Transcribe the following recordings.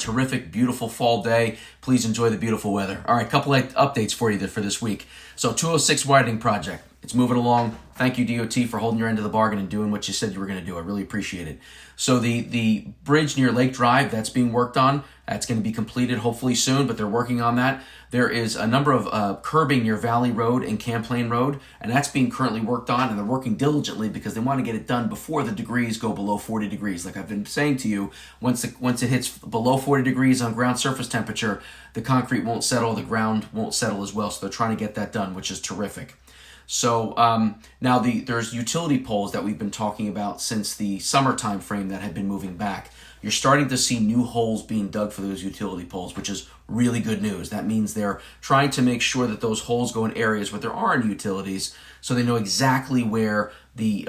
terrific, beautiful fall day. Please enjoy the beautiful weather. All right, couple of updates for you for this week. So 206 widening project. It's moving along. Thank you, DOT, for holding your end of the bargain and doing what you said you were going to do. I really appreciate it. So the bridge near Lake Drive, that's being worked on. That's going to be completed hopefully soon, but they're working on that. There is a number of curbing near Valley Road and Camplain Road, and that's being currently worked on, and they're working diligently because they want to get it done before the degrees go below 40 degrees. Like I've been saying to you, once it hits below 40 degrees on ground surface temperature, the concrete won't settle, the ground won't settle as well, so they're trying to get that done, which is terrific. So now there's utility poles that we've been talking about since the summer time frame that have been moving back. You're starting to see new holes being dug for those utility poles, which is really good news. That means they're trying to make sure that those holes go in areas where there aren't utilities, so they know exactly where the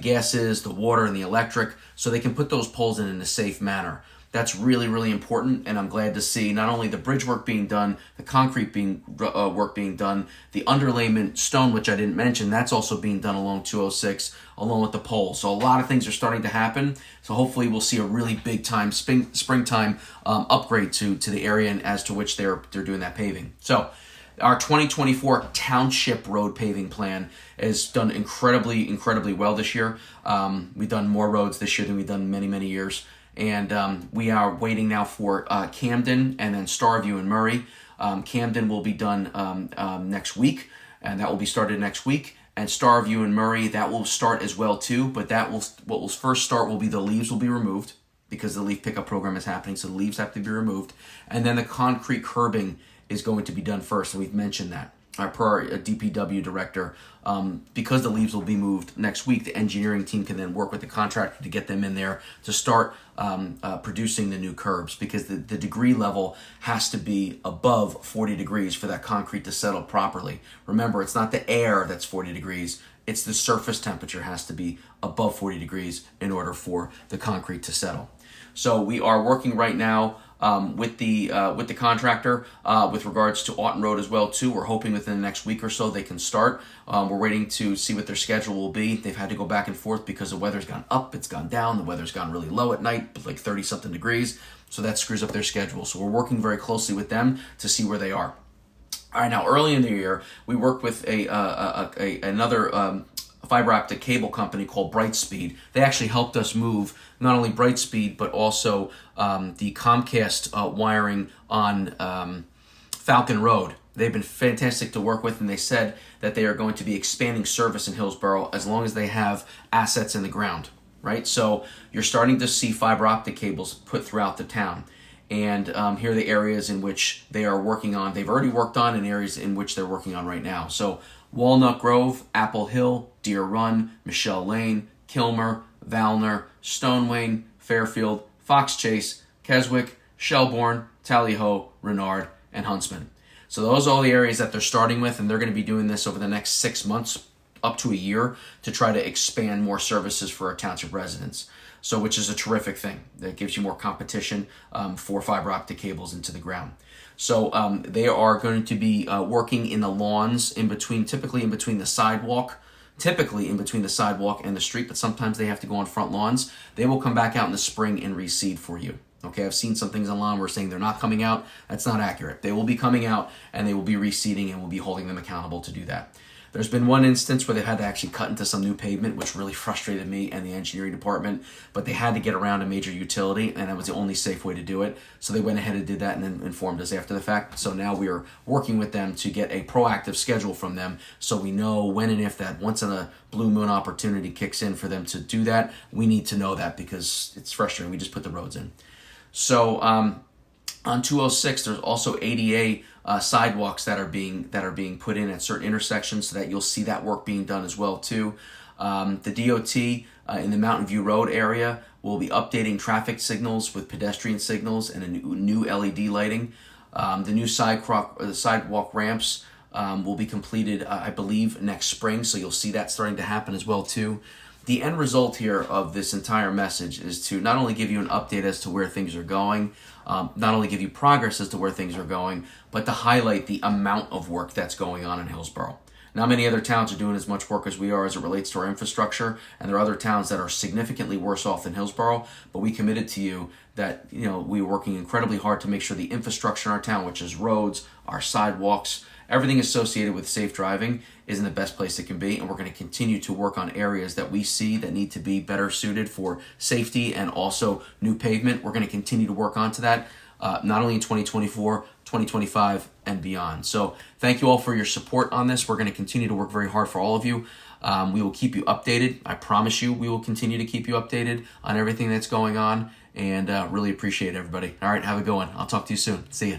gas is, the water, and the electric, so they can put those poles in a safe manner. That's really, really important, and I'm glad to see not only the bridge work being done, the concrete work being done, the underlayment stone, which I didn't mention, that's also being done along 206, along with the poles. So a lot of things are starting to happen. So hopefully we'll see a really big time springtime upgrade to the area and as to which they're doing that paving. So our 2024 township road paving plan has done incredibly well this year. We've done more roads this year than we've done in many years. And we are waiting now for Camden and then Starview and Murray. Camden will be done next week, and that will be started next week. And Starview and Murray, that will start as well too. But what will first start will be the leaves will be removed because the leaf pickup program is happening, so the leaves have to be removed. And then the concrete curbing is going to be done first, and we've mentioned that. Per our DPW director, because the leaves will be moved next week, the engineering team can then work with the contractor to get them in there to start producing the new curbs, because the degree level has to be above 40 degrees for that concrete to settle properly. Remember, it's not the air that's 40 degrees, it's the surface temperature has to be above 40 degrees in order for the concrete to settle. So we are working right now with the contractor with regards to Aughton Road as well too. We're hoping within the next week or so they can start. We're waiting to see what their schedule will be. They've had to go back and forth because the weather's gone up, it's gone down, the weather's gone really low at night, like 30 something degrees. So that screws up their schedule. So we're working very closely with them to see where they are. All right, now early in the year, we worked with another fiber optic cable company called Brightspeed. They actually helped us move not only Brightspeed, but also the Comcast wiring on Falcon Road. They've been fantastic to work with, and they said that they are going to be expanding service in Hillsborough as long as they have assets in the ground, right? So you're starting to see fiber optic cables put throughout the town. And here are the areas in which they are working on. They've already worked on, and areas in which they're working on right now. So Walnut Grove, Apple Hill, Deer Run, Michelle Lane, Kilmer, Valner, Stonewayne, Fairfield, Fox Chase, Keswick, Shelbourne, Tally-Ho, Renard, and Huntsman. So those are all the areas that they're starting with, and they're going to be doing this over the next 6 months, up to a year, to try to expand more services for our township residents. So, which is a terrific thing. That gives you more competition for fiber optic cables into the ground. So they are going to be working in the lawns typically in between the sidewalk and the street, but sometimes they have to go on front lawns. They will come back out in the spring and reseed for you. Okay, I've seen some things online where saying they're not coming out. That's not accurate. They will be coming out, and they will be reseeding, and we'll be holding them accountable to do that. There's been one instance where they've had to actually cut into some new pavement, which really frustrated me and the engineering department, but they had to get around a major utility, and that was the only safe way to do it. So they went ahead and did that and then informed us after the fact. So now we are working with them to get a proactive schedule from them so we know when and if that once in a blue moon opportunity kicks in for them to do that. We need to know that because it's frustrating. We just put the roads in. So on 206, there's also ADA sidewalks that are being put in at certain intersections, so that you'll see that work being done as well too. The DOT in the Mountain View Road area will be updating traffic signals with pedestrian signals and a new LED lighting. The new sidewalk ramps will be completed, I believe, next spring, so you'll see that starting to happen as well too. The end result here of this entire message is to not only give you an update as to where things are going, not only give you progress as to where things are going, but to highlight the amount of work that's going on in Hillsborough. Not many other towns are doing as much work as we are as it relates to our infrastructure, and there are other towns that are significantly worse off than Hillsborough, but we committed to you that we are working incredibly hard to make sure the infrastructure in our town, which is roads, our sidewalks, everything associated with safe driving, is in the best place it can be, and we're going to continue to work on areas that we see that need to be better suited for safety and also new pavement. We're going to continue to work onto that, not only in 2024, 2025, and beyond. So thank you all for your support on this. We're going to continue to work very hard for all of you. We will keep you updated. I promise you we will continue to keep you updated on everything that's going on, and really appreciate everybody. All right, have a good one. I'll talk to you soon. See ya.